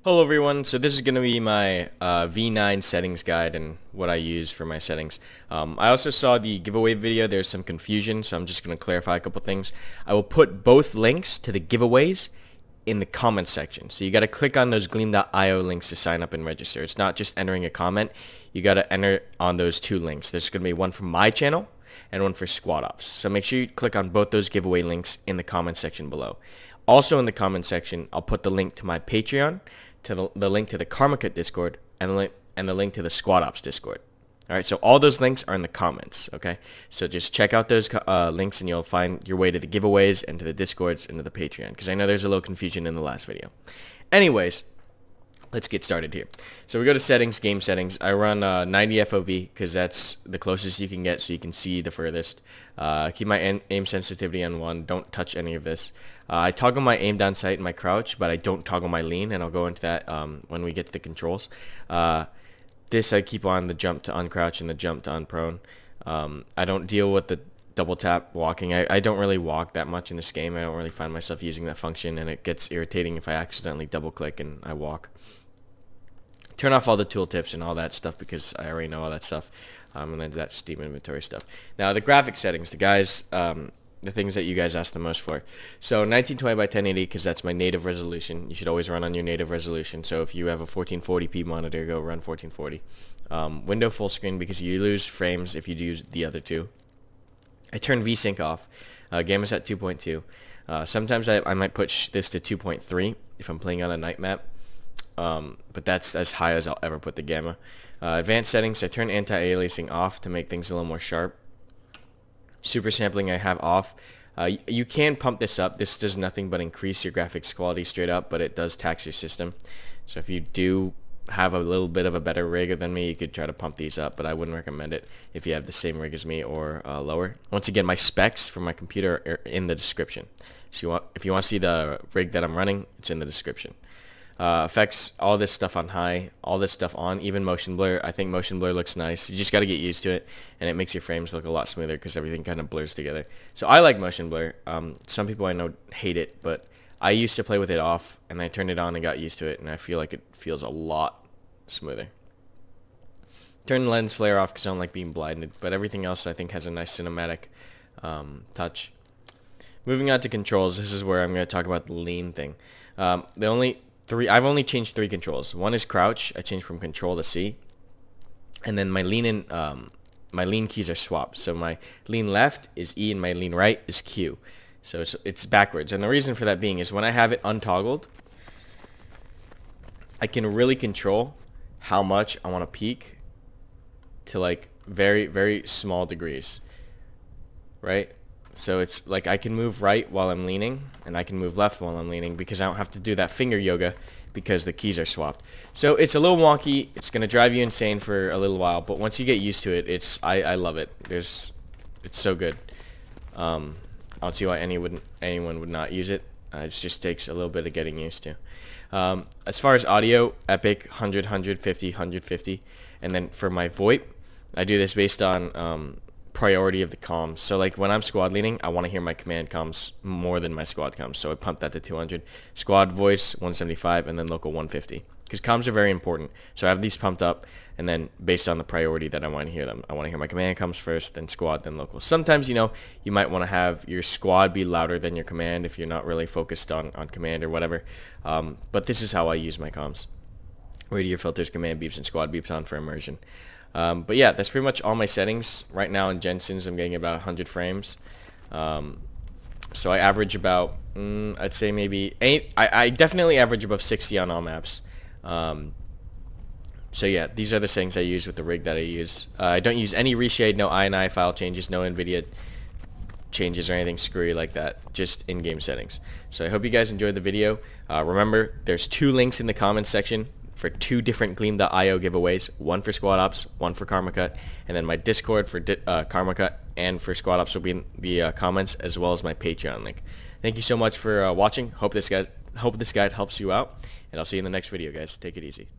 Hello everyone, so this is going to be my V9 settings guide and what I use for my settings. I also saw the giveaway video. There's some confusion, so I'm just going to clarify a couple things. I will put both links to the giveaways in the comments section. So you got to click on those gleam.io links to sign up and register. It's not just entering a comment. You got to enter on those two links. There's going to be one for my channel and one for Squad Ops. So make sure you click on both those giveaway links in the comments section below. Also in the comments section, I'll put the link to my Patreon, to the link to the Karmakut Discord, and the link to the Squad Ops Discord. Alright, so all those links are in the comments, okay? So just check out those links and you'll find your way to the giveaways and to the Discords and to the Patreon, because I know there's a little confusion in the last video. Anyways, let's get started here. So we go to settings, game settings. I run 90 FOV because that's the closest you can get so you can see the furthest. Keep my aim sensitivity on 1. Don't touch any of this. I toggle my aim down sight and my crouch, but I don't toggle my lean, and I'll go into that when we get to the controls. This I keep on the jump to uncrouch and the jump to unprone. I don't deal with the double tap walking. I don't really walk that much in this game. I don't really find myself using that function, and it gets irritating if I accidentally double click and I walk. Turn off all the tooltips and all that stuff because I already know all that stuff. And then that Steam inventory stuff. Now the graphic settings, the things that you guys ask the most for. So 1920 by 1080 because that's my native resolution. You should always run on your native resolution. So if you have a 1440p monitor, go run 1440. Window full screen because you lose frames if you use the other two. I turn VSync off. Gamma set 2.2. Sometimes I might push this to 2.3 if I'm playing on a night map. But that's as high as I'll ever put the gamma. Advanced settings, I turn anti-aliasing off to make things a little more sharp. Super sampling I have off. You can pump this up. This does nothing but increase your graphics quality straight up, but it does tax your system. So if you do have a little bit of a better rig than me, you could try to pump these up, but I wouldn't recommend it if you have the same rig as me or lower. Once again, my specs for my computer are in the description. So if you want to see the rig that I'm running, it's in the description. Effects, all this stuff on high, all this stuff on, even motion blur. I think motion blur looks nice. You just got to get used to it, and it makes your frames look a lot smoother because everything kind of blurs together. So I like motion blur. Some people I know hate it, but I used to play with it off, and I turned it on and got used to it, and I feel like it feels a lot smoother. Turn lens flare off because I don't like being blinded, but everything else I think has a nice cinematic touch. Moving on to controls, this is where I'm going to talk about the lean thing. I've only changed 3 controls. One is crouch. I changed from control to C, and then my lean keys are swapped. So my lean left is E and my lean right is Q. So it's backwards. And the reason for that being is when I have it untoggled, I can really control how much I want to peak to like very, very small degrees, right? So it's like I can move right while I'm leaning, and I can move left while I'm leaning because I don't have to do that finger yoga because the keys are swapped. So it's a little wonky. It's going to drive you insane for a little while, but once you get used to it, I love it. It's so good. I don't see why anyone would not use it. It just takes a little bit of getting used to. As far as audio, Epic 100, 150, 150, and then for my VoIP, I do this based on priority of the comms. So like when I'm squad leading, I want to hear my command comms more than my squad comms, so I pump that to 200. Squad voice 175, and then local 150, because comms are very important. So I have these pumped up, and then based on the priority that I want to hear them, I want to hear my command comms first, then squad, then local. Sometimes, you know, you might want to have your squad be louder than your command if you're not really focused on command or whatever, but this is how I use my comms. Radio filters, command beeps, and squad beeps on for immersion. But yeah, that's pretty much all my settings. Right now in Jensen's, I'm getting about 100 frames. So I average about, I'd say maybe 8. I definitely average above 60 on all maps. So yeah, these are the settings I use with the rig that I use. I don't use any reshade, no INI file changes, no NVIDIA changes or anything screwy like that, just in-game settings. So I hope you guys enjoyed the video. Remember, there's 2 links in the comments section for 2 different Gleam.io giveaways, one for Squad Ops, one for Karmakut, and then my Discord for Karmakut and for Squad Ops will be in the comments, as well as my Patreon link. Thank you so much for watching. Hope this guide helps you out, and I'll see you in the next video, guys. Take it easy.